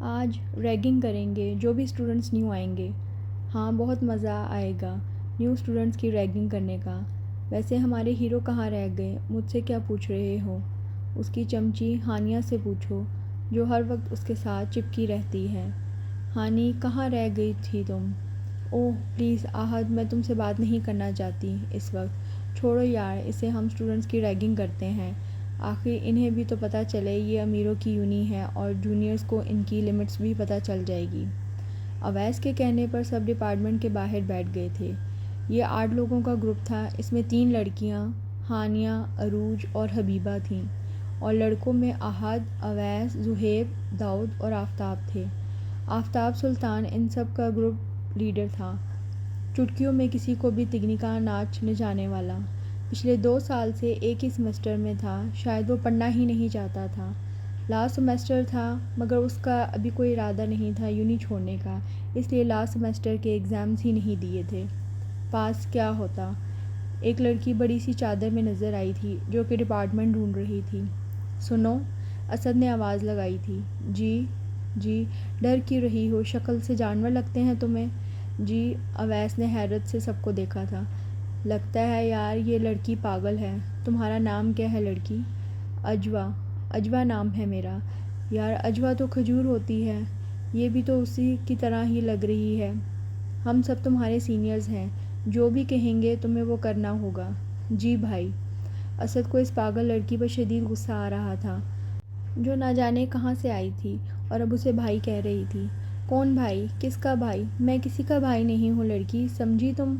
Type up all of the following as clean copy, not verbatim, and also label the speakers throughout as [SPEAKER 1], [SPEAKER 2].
[SPEAKER 1] آج ریگنگ کریں گے جو بھی اسٹوڈنٹس نیو آئیں گے۔ ہاں بہت مزہ آئے گا نیو اسٹوڈنٹس کی ریگنگ کرنے کا۔ ویسے ہمارے ہیرو کہاں رہ گئے؟ مجھ سے کیا پوچھ رہے ہو؟ اس کی چمچی ہانیہ سے پوچھو جو ہر وقت اس کے ساتھ چپکی رہتی ہے۔ ہانی کہاں رہ گئی تھی تم؟ اوہ پلیز آہد، میں تم سے بات نہیں کرنا چاہتی اس وقت۔ چھوڑو یار اسے، ہم اسٹوڈنٹس کی ریگنگ کرتے ہیں۔ آخر انہیں بھی تو پتہ چلے یہ امیروں کی یونی ہے اور جونیئرز کو ان کی لمٹس بھی پتہ چل جائے گی۔ اویس کے کہنے پر سب ڈپارٹمنٹ کے باہر بیٹھ گئے تھے۔ یہ 8 لوگوں کا گروپ تھا۔ اس میں 3 لڑکیاں ہانیہ، عروج اور حبیبہ تھیں اور لڑکوں میں احد، اویس، زہیب، داؤد اور آفتاب تھے۔ آفتاب سلطان ان سب کا گروپ لیڈر تھا، چٹکیوں میں کسی کو بھی تگنی کا ناچ نچانے والا۔ پچھلے 2 سال سے ایک ہی سیمسٹر میں تھا، شاید وہ پڑھنا ہی نہیں چاہتا تھا۔ لاسٹ سیمسٹر تھا مگر اس کا ابھی کوئی ارادہ نہیں تھا یونی چھوڑنے کا، اس لیے لاسٹ سیمسٹر کے ایگزامز ہی نہیں دیے تھے۔ پاس کیا ہوتا؟ ایک لڑکی بڑی سی چادر میں نظر آئی تھی جو کہ ڈپارٹمنٹ ڈھونڈ رہی تھی۔ سنو، اسد نے آواز لگائی تھی۔ جی، ڈر کیوں رہی ہو؟ شکل سے جانور لگتے ہیں تمہیں۔ جی، اویس نے حیرت سے سب کو دیکھا تھا۔ لگتا ہے یار یہ لڑکی پاگل ہے۔ تمہارا نام کیا ہے لڑکی؟ اجوا نام ہے میرا۔ یار اجوا تو کھجور ہوتی ہے، یہ بھی تو اسی کی طرح ہی لگ رہی ہے۔ ہم سب تمہارے سینئرز ہیں، جو بھی کہیں گے تمہیں وہ کرنا ہوگا۔ جی بھائی۔ اسد کو اس پاگل لڑکی پر شدید غصہ آ رہا تھا جو نہ جانے کہاں سے آئی تھی اور اب اسے بھائی کہہ رہی تھی۔ کون بھائی؟ کس کا بھائی؟ میں کسی کا بھائی نہیں ہوں لڑکی، سمجھی تم؟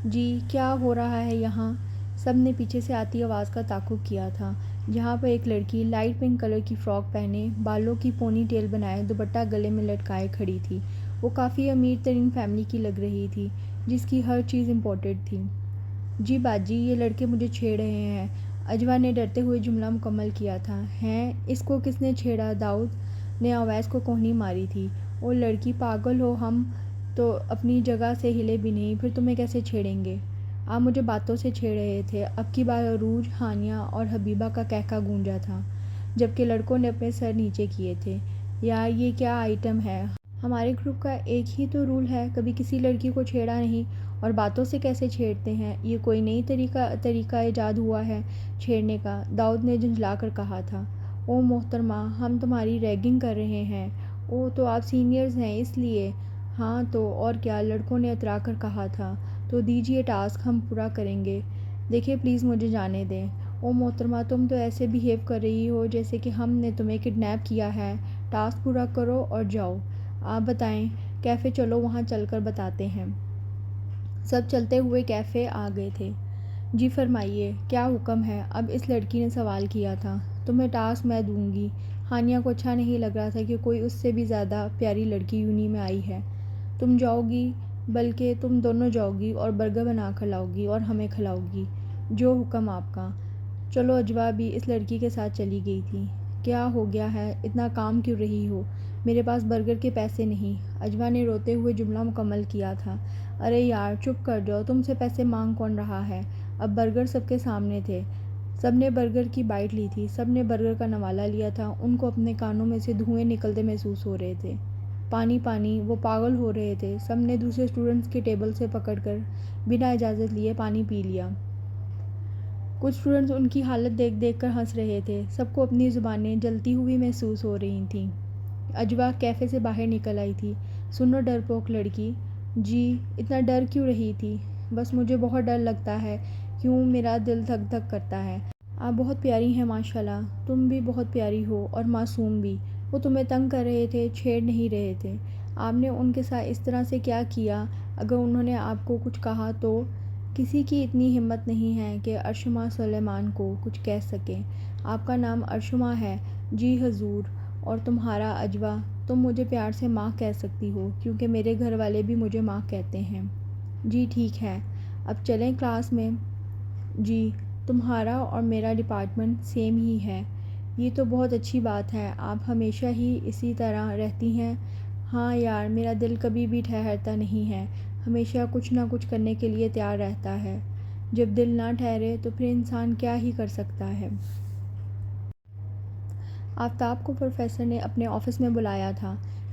[SPEAKER 1] جی، کیا ہو رہا ہے یہاں؟ سب نے پیچھے سے آتی آواز کا تعاقب کیا تھا، جہاں پر ایک لڑکی لائٹ پنک کلر کی فراک پہنے، بالوں کی پونی ٹیل بنائے، دوپٹہ گلے میں لٹکائے کھڑی تھی۔ وہ کافی امیر ترین فیملی کی لگ رہی تھی جس کی ہر چیز امپورٹڈ تھی۔ جی باجی، یہ لڑکے مجھے چھیڑ رہے ہیں، اجوا نے ڈرتے ہوئے جملہ مکمل کیا تھا۔ ہیں؟ اس کو کس نے چھیڑا؟ داؤد نے اویس کو کوہنی ماری تھی۔ او لڑکی پاگل ہو، ہم تو اپنی جگہ سے ہلے بھی نہیں، پھر تمہیں کیسے چھیڑیں گے؟ آپ مجھے باتوں سے چھیڑ رہے تھے۔ اب کی بار عروج، ہانیہ اور حبیبہ کا کہکہ گونجا تھا، جبکہ لڑکوں نے اپنے سر نیچے کیے تھے۔ یار یہ کیا آئٹم ہے؟ ہمارے گروپ کا ایک ہی تو رول ہے، کبھی کسی لڑکی کو چھیڑا نہیں اور باتوں سے کیسے چھیڑتے ہیں؟ یہ کوئی نئی طریقہ ایجاد ہوا ہے چھیڑنے کا؟ داؤد نے جھنجھلا کر کہا تھا۔ او محترمہ، ہم تمہاری ریگنگ کر رہے ہیں۔ او تو آپ سینئرز ہیں اس لیے۔ ہاں تو اور کیا، لڑکوں نے اترا کر کہا تھا۔ تو دیجیے ٹاسک، ہم پورا کریں گے۔ دیکھیں پلیز مجھے جانے دیں۔ او محترمہ، تم تو ایسے بیہیو کر رہی ہو جیسے کہ ہم نے تمہیں کڈنیپ کیا ہے۔ ٹاسک پورا کرو اور جاؤ۔ آپ بتائیں، کیفے چلو، وہاں چل کر بتاتے ہیں۔ سب چلتے ہوئے کیفے آ گئے تھے۔ جی فرمائیے، کیا حکم ہے؟ اب اس لڑکی نے سوال کیا تھا۔ تمہیں ٹاسک میں دوں گی۔ ہانیہ کو اچھا نہیں لگ رہا تھا کہ کوئی اس سے بھی زیادہ پیاری لڑکی یونی میں آئی ہے۔ تم جاؤ گی، بلکہ تم دونوں جاؤ گی اور برگر بنا کر لاؤ گی اور ہمیں کھلاؤ گی۔ جو حکم آپ کا۔ چلو اجوا بھی اس لڑکی کے ساتھ چلی گئی تھی۔ کیا ہو گیا ہے؟ اتنا کام کیوں رہی ہو؟ میرے پاس برگر کے پیسے نہیں، اجوا نے روتے ہوئے جملہ مکمل کیا تھا۔ ارے یار چپ کر جاؤ، تم سے پیسے مانگ کون رہا ہے؟ اب برگر سب کے سامنے تھے، سب نے برگر کی بائٹ لی تھی، سب نے برگر کا نوالہ لیا تھا، ان کو اپنے کانوں میں سے دھوئیں نکلتے محسوس ہو رہے تھے۔ پانی، وہ پاگل ہو رہے تھے۔ سب نے دوسرے اسٹوڈنٹس کے ٹیبل سے پکڑ کر بنا اجازت لیے پانی پی لیا۔ کچھ اسٹوڈنٹس ان کی حالت دیکھ کر ہنس رہے تھے، سب کو اپنی زبانیں جلتی ہوئی محسوس ہو رہی تھیں۔ اجوا کیفے سے باہر نکل آئی تھی۔ سنو ڈرپوک لڑکی۔ جی، اتنا ڈر کیوں رہی تھی؟ بس مجھے بہت ڈر لگتا ہے، کیوں میرا دل دھک دھک کرتا ہے۔ آپ بہت پیاری ہیں ماشاءاللہ، تم بھی بہت پیاری ہو اور معصوم بھی۔ وہ تمہیں تنگ کر رہے تھے، چھیڑ نہیں رہے تھے۔ آپ نے ان کے ساتھ اس طرح سے کیا کیا؟ اگر انہوں نے آپ کو کچھ کہا تو؟ کسی کی اتنی ہمت نہیں ہے کہ ارشما سلیمان کو کچھ کہہ سکے۔ آپ کا نام ارشما ہے؟ جی حضور۔ اور تمہارا؟ اجوا۔ تم مجھے پیار سے ماں کہہ سکتی ہو کیونکہ میرے گھر والے بھی مجھے ماں کہتے ہیں۔ جی ٹھیک ہے، اب چلیں کلاس میں۔ جی، تمہارا اور میرا ڈپارٹمنٹ سیم ہی ہے، یہ تو بہت اچھی بات ہے، آپ ہمیشہ ہی اسی طرح رہتی ہیں۔ ہاں یار، میرا دل کبھی بھی ٹھہرتا نہیں ہے، ہمیشہ کچھ نہ کچھ کرنے کے لیے تیار رہتا ہے۔ جب دل نہ ٹھہرے تو پھر انسان کیا ہی کر سکتا ہے۔ آفتاب کو پروفیسر نے اپنے آفس میں بلایا تھا۔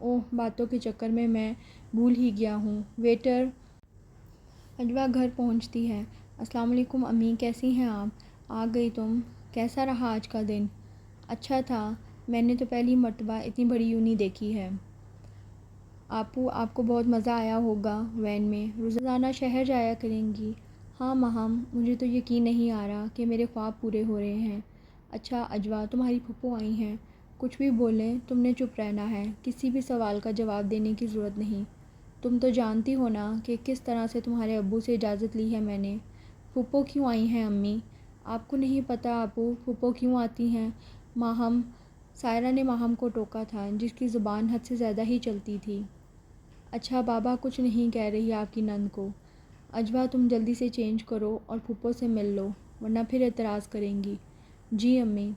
[SPEAKER 1] اوہ باتوں کے چکر میں بھول ہی گیا ہوں۔ ویٹر۔ اجوا گھر پہنچتی ہے۔ السلام علیکم امی، کیسی ہیں آپ؟ آ گئی تم؟ کیسا رہا آج کا دن؟ اچھا تھا، میں نے تو پہلی مرتبہ اتنی بڑی یونی دیکھی ہے۔ آپو، آپ کو بہت مزہ آیا ہوگا وین میں، روزانہ شہر جایا کریں گی؟ ہاں ماہم، مجھے تو یقین نہیں آ رہا کہ میرے خواب پورے ہو رہے ہیں۔ اچھا اجوا، تمہاری پھپھو آئی ہیں؟ کچھ بھی بولیں تم نے چپ رہنا ہے، کسی بھی سوال کا جواب دینے کی ضرورت نہیں۔ تم تو جانتی ہو نا کہ کس طرح سے تمہارے ابو سے اجازت لی ہے میں نے۔ پھپھو کیوں آئی ہیں امی؟ آپ کو نہیں پتہ آپو، پھپھو کیوں آتی ہیں؟ ماہم، سائرہ نے ماہم کو ٹوکا تھا، جس کی زبان حد سے زیادہ ہی چلتی تھی۔ اچھا بابا کچھ نہیں کہہ رہی آپ کی نند کو۔ اجوا تم جلدی سے چینج کرو اور پھپھو سے مل لو، ورنہ پھر اعتراض کریں گی۔ جی امی۔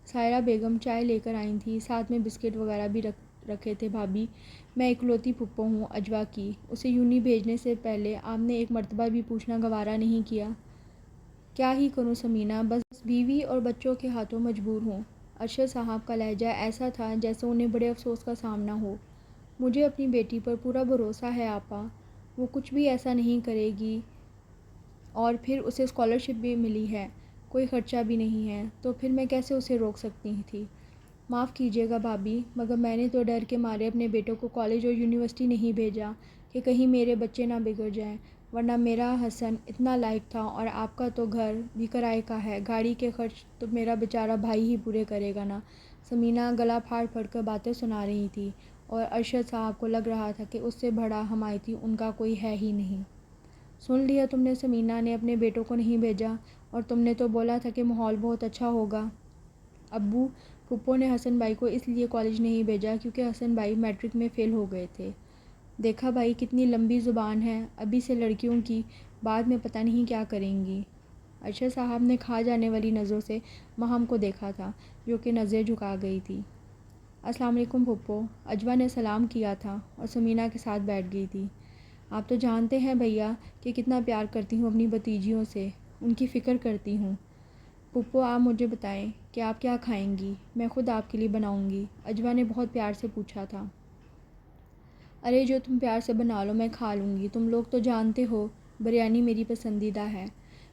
[SPEAKER 1] سائرہ بیگم چائے لے کر آئی تھیں، ساتھ میں بسکٹ وغیرہ بھی رکھے تھے۔ بھابھی، میں اکلوتی پھپھو ہوں اجوا کی، اسے یونی بھیجنے سے پہلے آپ نے ایک مرتبہ بھی پوچھنا گوارا نہیں کیا۔ کیا ہی کروں سمینا، بس بیوی اور بچوں کے ہاتھوں مجبور ہوں۔ ارشد صاحب کا لہجہ ایسا تھا جیسے انہیں بڑے افسوس کا سامنا ہو۔ مجھے اپنی بیٹی پر پورا بھروسہ ہے آپا، وہ کچھ بھی ایسا نہیں کرے گی، اور پھر اسے اسکالرشپ بھی ملی ہے، کوئی خرچہ بھی نہیں ہے، تو پھر میں کیسے اسے روک سکتی تھی؟ معاف کیجیے گا بھابھی، مگر میں نے تو ڈر کے مارے اپنے بیٹوں کو کالج اور یونیورسٹی نہیں بھیجا کہ کہیں میرے بچے نہ بگڑ جائیں، ورنہ میرا حسن اتنا لائق تھا، اور آپ کا تو گھر بھی کرائے کا ہے، گاڑی کے خرچ تو میرا بیچارہ بھائی ہی پورے کرے گا نا۔ سمینا گلا پھاڑ پھاڑ کر باتیں سنا رہی تھی، اور ارشد صاحب کو لگ رہا تھا کہ اس سے بڑا حمایتی ان کا کوئی ہے ہی نہیں۔ سن لیا تم نے، سمینا نے اپنے بیٹوں کو نہیں بھیجا، اور تم نے تو بولا تھا کہ ماحول بہت اچھا ہوگا۔ ابو، پھپھو نے حسن بھائی کو اس لیے کالج نہیں بھیجا کیونکہ حسن بھائی میٹرک میں فیل ہو گئے تھے۔ دیکھا بھائی کتنی لمبی زبان ہے، ابھی سے لڑکیوں کی، بعد میں پتہ نہیں کیا کریں گی۔ ارشد صاحب نے کھا جانے والی نظروں سے ماہم کو دیکھا تھا، جو کہ نظریں جھکا گئی تھی۔ السلام علیکم پھپھو، اجوا نے سلام کیا تھا اور سمینا کے ساتھ بیٹھ گئی تھی۔ آپ تو جانتے ہیں بھیا کہ کتنا پیار کرتی ہوں اپنی بھتیجیوں سے، ان کی فکر کرتی ہوں۔ پھپھو آپ مجھے بتائیں کہ آپ کیا کھائیں گی، میں خود آپ کے لیے بناؤں گی، اجوا نے بہت پیار سے پوچھا تھا۔ ارے جو تم پیار سے بنا لو میں کھا لوں گی، تم لوگ تو جانتے ہو بریانی میری پسندیدہ ہے۔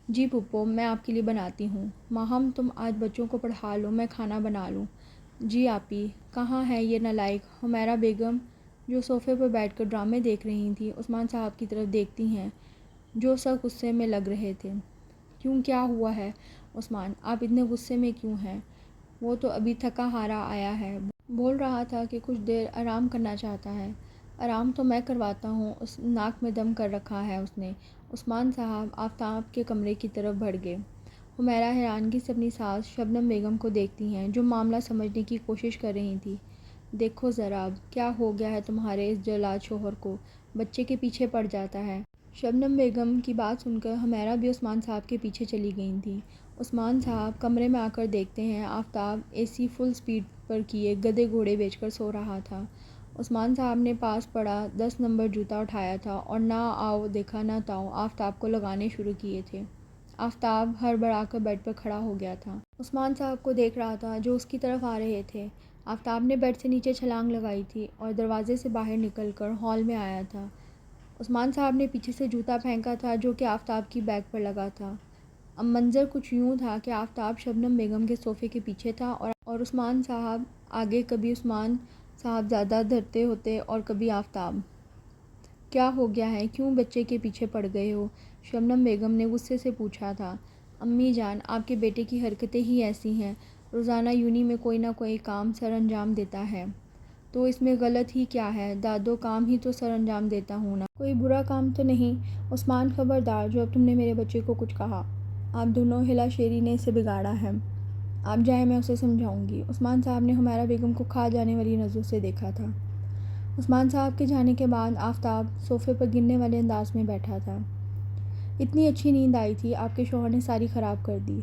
[SPEAKER 1] جی پھپھو، میں آپ کے لیے بناتی ہوں۔ ماہم تم آج بچوں کو پڑھا لو، میں کھانا بنا لوں۔ جی آپی۔ کہاں ہے یہ نالائق حمیرہ بیگم، جو صوفے پر بیٹھ کر ڈرامے دیکھ رہی تھیں، عثمان صاحب کی طرف دیکھتی ہیں، جو سخت غصے میں لگ رہے تھے۔ کیوں، کیا ہوا ہے عثمان، آپ اتنے غصے میں کیوں ہیں؟ وہ تو ابھی تھکا ہارا آیا ہے، بول رہا تھا کہ کچھ دیر آرام کرنا چاہتا ہے۔ آرام تو میں کرواتا ہوں، اس ناک میں دم کر رکھا ہے اس نے۔ عثمان صاحب آفتاب کے کمرے کی طرف بڑھ گئے۔ حمیرہ حیرانگی سے اپنی ساس شبنم بیگم کو دیکھتی ہیں، جو معاملہ سمجھنے کی کوشش کر رہی تھی۔ دیکھو ذرا اب کیا ہو گیا ہے تمہارے اس جلاد شوہر کو، بچے کے پیچھے پڑ جاتا ہے۔ شبنم بیگم کی بات سن کر حمیرہ بھی عثمان صاحب کے پیچھے چلی گئی تھیں۔ عثمان صاحب کمرے میں آ کر دیکھتے ہیں آفتاب اے سی فل سپیڈ پر کیے گدھے گھوڑے بیچ کر سو رہا تھا۔ عثمان صاحب نے پاس پڑا 10 نمبر جوتا اٹھایا تھا اور نہ آؤ دیکھا نہ تاؤ آفتاب کو لگانے شروع کیے تھے۔ آفتاب ہڑبڑا کر بیڈ پر کھڑا ہو گیا تھا، عثمان صاحب کو دیکھ رہا تھا جو اس کی طرف آ رہے تھے۔ آفتاب نے بیڈ سے نیچے چھلانگ لگائی تھی اور دروازے سے باہر نکل کر ہال میں آیا تھا۔ عثمان صاحب نے پیچھے سے جوتا پھینکا تھا جو کہ آفتاب کی بیگ پر لگا تھا۔ اب منظر کچھ یوں تھا کہ آفتاب شبنم بیگم کے صوفے کے پیچھے تھا اور عثمان صاحب آگے، کبھی عثمان صاحب زیادہ دھرتے ہوتے اور کبھی آفتاب۔ کیا ہو گیا ہے، کیوں بچے کے پیچھے پڑ گئے ہو؟ شبنم بیگم نے غصے سے پوچھا تھا۔ امی جان، آپ کے بیٹے کی حرکتیں ہی ایسی ہیں، روزانہ یونی میں کوئی نہ کوئی کام سر انجام دیتا ہے، تو اس میں غلط ہی کیا ہے؟ دادو، کام ہی تو سر انجام دیتا ہوں نا، کوئی برا کام تو نہیں؟ عثمان خبردار، جو اب تم نے میرے بچے کو کچھ کہا، آپ دونوں ہلا شیری نے اسے بگاڑا ہے، آپ جائیں میں اسے سمجھاؤں گی۔ عثمان صاحب نے حمیرہ بیگم کو کھا جانے والی نظروں سے دیکھا تھا۔ عثمان صاحب کے جانے کے بعد آفتاب صوفے پر گرنے والے انداز میں بیٹھا تھا۔ اتنی اچھی نیند آئی تھی، آپ کے شوہر نے ساری خراب کر دی۔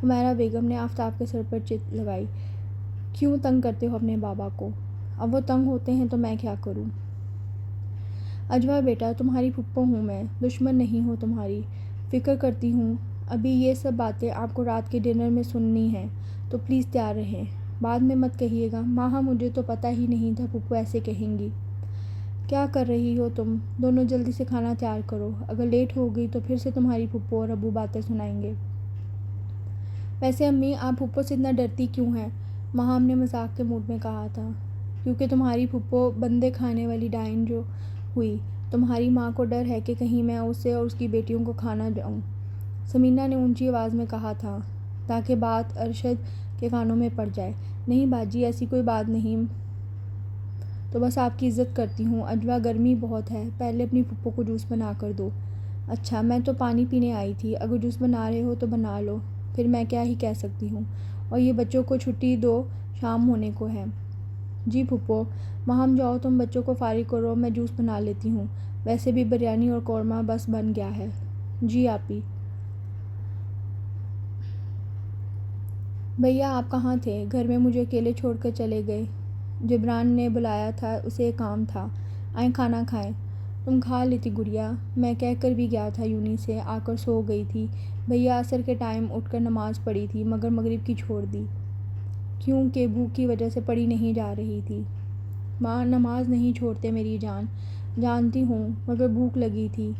[SPEAKER 1] حمیرہ بیگم نے آفتاب کے سر پر چت لگائی۔ کیوں تنگ کرتے ہو اپنے بابا کو؟ اب وہ تنگ ہوتے ہیں تو میں کیا کروں؟ اجوا بیٹا، تمہاری پھپھو ہوں میں، دشمن نہیں ہوں تمہاری، فکر کرتی ہوں۔ ابھی یہ سب باتیں آپ کو رات کے ڈنر میں سننی ہیں، تو پلیز تیار رہیں۔ بعد میں مت کہیے گا۔ ماں مجھے تو پتہ ہی نہیں تھا پھپھو ایسے کہیں گی۔ کیا کر رہی ہو تم دونوں؟ جلدی سے کھانا تیار کرو، اگر لیٹ ہو گئی تو پھر سے تمہاری پھپھو اور ابو باتیں سنائیں گے۔ ویسے امی آپ پھپھو سے اتنا ڈرتی کیوں ہیں؟ ماہام نے مذاق کے موڈ میں کہا تھا۔ کیونکہ تمہاری پھپھو بندے کھانے والی ڈائن جو ہوئی، تمہاری ماں کو ڈر ہے کہ کہیں میں اسے اور اس کی بیٹیوں کو کھا نہ جاؤں، ثمینہ نے اونچی آواز میں کہا تھا تاکہ بات ارشد کے کانوں میں پڑ جائے۔ نہیں باجی، ایسی کوئی بات نہیں، تو بس آپ کی عزت کرتی ہوں۔ اجوا گرمی بہت ہے، پہلے اپنی پھپھو کو جوس بنا کر دو۔ اچھا، میں تو پانی پینے آئی تھی، اگر جوس بنا رہے ہو تو بنا لو، پھر میں کیا ہی کہہ سکتی ہوں، اور یہ بچوں کو چھٹی دو، شام ہونے کو ہے۔ جی پھپھو۔ ماہم جاؤ تم بچوں کو فارغ کرو، میں جوس بنا لیتی ہوں، ویسے بھی بریانی اور قورمہ بس بن گیا ہے۔ جی آپی۔ بھیا آپ کہاں تھے؟ گھر میں مجھے اکیلے چھوڑ کر چلے گئے؟ جبران نے بلایا تھا، اسے ایک کام تھا۔ آئیں کھانا کھائیں۔ تم کھا لیتی گڑیا، میں کہہ کر بھی گیا تھا یونی سے، آ کر سو گئی تھی۔ بھیا عصر کے ٹائم اٹھ کر نماز پڑھی تھی مگر مغرب کی چھوڑ دی، کیونکہ بھوک کی وجہ سے پڑھی نہیں جا رہی تھی۔ ماں نماز نہیں چھوڑتے میری جان۔ جانتی ہوں مگر بھوک لگی تھی۔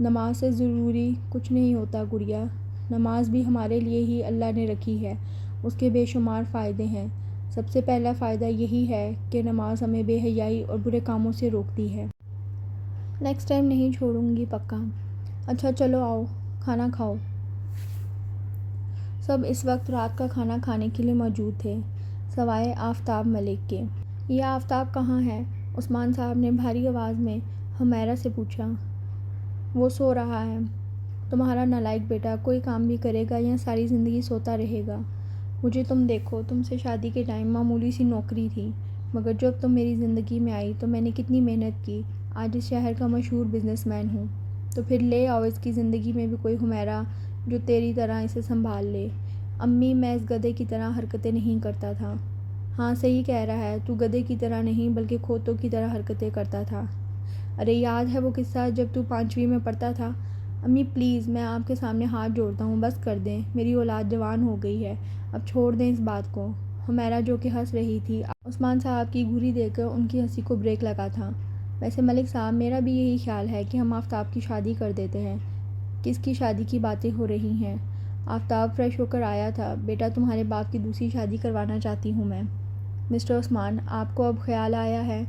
[SPEAKER 1] نماز سے ضروری کچھ نہیں ہوتا گڑیا، نماز بھی ہمارے لیے ہی اللہ نے رکھی ہے، اس کے بے شمار فائدے ہیں۔ سب سے پہلا فائدہ یہی ہے کہ نماز ہمیں بے حیائی اور برے کاموں سے روکتی ہے۔ نیکسٹ ٹائم نہیں چھوڑوں گی پکا۔ اچھا چلو آؤ کھانا کھاؤ۔ سب اس وقت رات کا کھانا کھانے کے لیے موجود تھے، سوائے آفتاب ملک کے۔ یہ آفتاب کہاں ہے؟ عثمان صاحب نے بھاری آواز میں حمیرہ سے پوچھا۔ وہ سو رہا ہے۔ تمہارا نالائق بیٹا کوئی کام بھی کرے گا یا ساری زندگی سوتا رہے گا؟ مجھے تم دیکھو، تم سے شادی کے ٹائم معمولی سی نوکری تھی، مگر جب تم میری زندگی میں آئی تو میں نے کتنی محنت کی، آج اس شہر کا مشہور بزنس مین ہوں۔ تو پھر لے آؤ اس کی زندگی میں بھی کوئی حمیرہ جو تیری طرح اسے سنبھال لے۔ امی میں اس گدھے کی طرح حرکتیں نہیں کرتا تھا۔ ہاں صحیح کہہ رہا ہے، تو گدھے کی طرح نہیں بلکہ کھوتوں کی طرح حرکتیں کرتا تھا۔ ارے یاد ہے وہ قصہ جب تو 5ویں میں پڑھتا تھا؟ امی پلیز، میں آپ کے سامنے ہاتھ جوڑتا ہوں، بس کر دیں، میری اولاد جوان ہو گئی ہے، اب چھوڑ دیں اس بات کو۔ حمیرہ جو کہ ہنس رہی تھی، عثمان صاحب کی گھوری دیکھ کر ان کی ہنسی کو بریک لگا تھا۔ ویسے ملک صاحب میرا بھی یہی خیال ہے کہ ہم آفتاب کی شادی کر دیتے ہیں۔ کس کی شادی کی باتیں ہو رہی ہیں؟ آفتاب فریش ہو کر آیا تھا۔ بیٹا تمہارے باپ کی دوسری شادی کروانا چاہتی ہوں میں۔ مسٹر عثمان، آپ کو اب خیال آیا ہے؟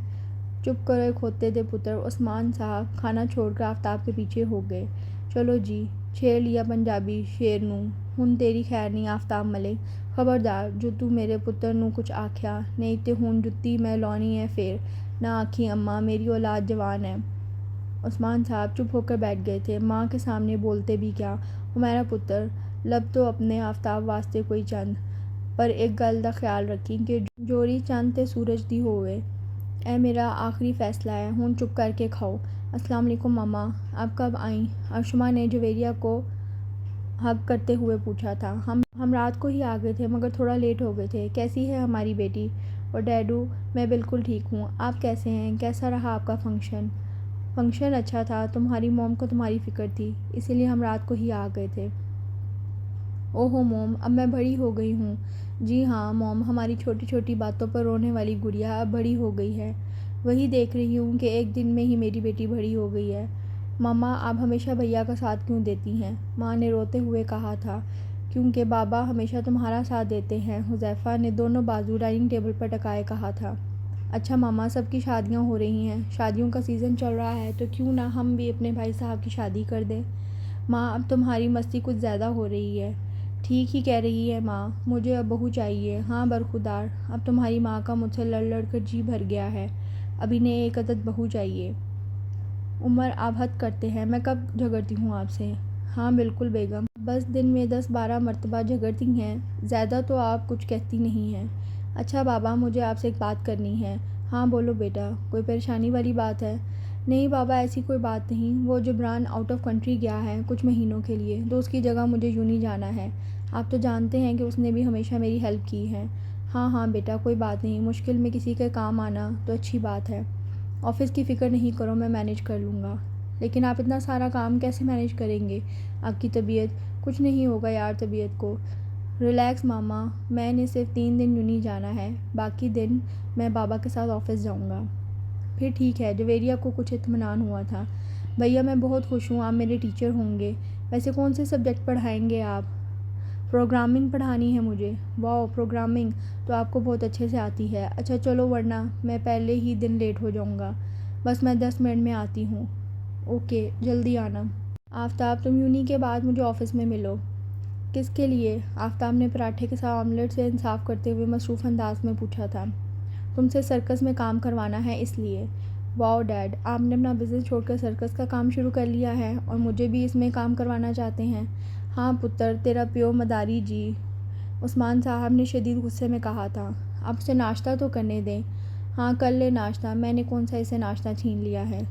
[SPEAKER 1] چپ کرو کھوتے دے پتر۔ عثمان صاحب کھانا چھوڑ کر آفتاب کے پیچھے ہو گئے۔ چلو جی، چھیڑ لیا پنجابی شیر نوں، ہن تیری خیر نہیں آفتاب ملک، خبردار جو تو میرے پتر نوں کچھ آکھیا، نہیں تے ہن جُتی میں لانی ہے فیر، نہ آکھی اماں، میری اولاد جوان ہے۔ عثمان صاحب چپ ہو کر بیٹھ گئے تھے، ماں کے سامنے بولتے بھی کیا۔ حمیرہ پتر، لب تو اپنے آفتاب واسطے کوئی چند، پر ایک گل دا خیال رکھی کہ جوری چند تے سورج دی ہووے، اے میرا آخری فیصلہ ہے، ہن چپ کر کے کھاؤ۔ السلام علیکم ماما، آپ کب آئیں؟ عائشہ نے جویریہ کو ہگ کرتے ہوئے پوچھا تھا۔ ہم رات کو ہی آ گئے تھے مگر تھوڑا لیٹ ہو گئے تھے۔ کیسی ہے ہماری بیٹی؟ اور ڈیڈو؟ میں بالکل ٹھیک ہوں، آپ کیسے ہیں؟ کیسا رہا آپ کا فنکشن؟ فنکشن اچھا تھا، تمہاری موم کو تمہاری فکر تھی، اسی لیے ہم رات کو ہی آ گئے تھے۔ اوہو موم، اب میں بڑی ہو گئی ہوں۔ جی ہاں موم، ہماری چھوٹی چھوٹی باتوں پر رونے والی گڑیا اب بڑی ہو گئی ہے۔ وہی دیکھ رہی ہوں کہ ایک دن میں ہی میری بیٹی بڑی ہو گئی ہے۔ ماما آپ ہمیشہ بھیا کا ساتھ کیوں دیتی ہیں؟ ماں نے روتے ہوئے کہا تھا۔ کیونکہ بابا ہمیشہ تمہارا ساتھ دیتے ہیں، حذیفہ نے دونوں بازو ڈائننگ ٹیبل پر ٹکائے کہا تھا۔ اچھا ماما، سب کی شادیاں ہو رہی ہیں، شادیوں کا سیزن چل رہا ہے، تو کیوں نہ ہم بھی اپنے بھائی صاحب کی شادی کر دیں؟ ماں اب تمہاری مستی کچھ زیادہ ہو رہی ہے۔ ٹھیک ہی کہہ رہی ہے ماں، مجھے اب بہو چاہیے۔ ہاں برخودار، اب تمہاری ماں کا مجھ سے لڑ لڑ کر جی بھر گیا ہے، اب انہیں ایک عدد بہو چاہیے۔ عمر آپ حد کرتے ہیں، میں کب جھگڑتی ہوں آپ سے؟ ہاں بالکل بیگم، بس دن میں 10-12 مرتبہ جھگڑتی ہیں، زیادہ تو آپ کچھ کہتی نہیں ہیں۔ اچھا بابا، مجھے آپ سے ایک بات کرنی ہے۔ ہاں بولو بیٹا، کوئی پریشانی والی بات ہے؟ نہیں بابا، ایسی کوئی بات نہیں، وہ جبران آؤٹ آف کنٹری گیا ہے کچھ مہینوں کے لیے، تو اس کی جگہ مجھے یونی جانا ہے۔ آپ تو جانتے ہیں کہ اس نے بھی ہمیشہ میری ہیلپ کی ہے۔ ہاں ہاں بیٹا، کوئی بات نہیں، مشکل میں کسی کے کام آنا تو اچھی بات ہے۔ آفس کی فکر نہیں کرو، میں مینیج کر لوں گا۔ لیکن آپ اتنا سارا کام کیسے مینیج کریں گے؟ آپ کی طبیعت؟ کچھ نہیں ہوگا یار طبیعت کو، ریلیکس ماما، میں نے صرف 3 دن یونی جانا ہے، باقی دن میں بابا کے ساتھ آفس جاؤں گا۔ پھر ٹھیک ہے۔ جویریہ کو کچھ اطمینان ہوا تھا۔ بھیا میں بہت خوش ہوں، آپ میرے ٹیچر ہوں گے۔ ویسے کون سے سبجیکٹ پڑھائیں گے آپ؟ پروگرامنگ پڑھانی ہے مجھے۔ واو، پروگرامنگ تو آپ کو بہت اچھے سے آتی ہے۔ اچھا چلو، ورنہ میں پہلے ہی دن لیٹ ہو جاؤں گا۔ بس میں 10 منٹ میں آتی ہوں۔ اوکے، جلدی آنا۔ آفتاب، تم یونی کے بعد مجھے آفس میں ملو۔ کس کے لیے؟ آفتاب نے پراٹھے کے ساتھ آملیٹ سے انصاف کرتے ہوئے مصروف انداز میں پوچھا تھا۔ تم سے سرکس میں کام کروانا ہے، اس لیے۔ واو ڈیڈ، آپ نے اپنا بزنس چھوڑ کر سرکس کا کام شروع کر لیا ہے اور مجھے بھی اس میں کام کروانا چاہتے ہیں؟ ہاں پتر، تیرا پیو مداری جی، عثمان صاحب نے شدید غصے میں کہا تھا۔ آپ اسے ناشتہ تو کرنے دیں۔ ہاں کر لے ناشتہ، میں نے کون سا اسے ناشتہ چھین لیا ہے۔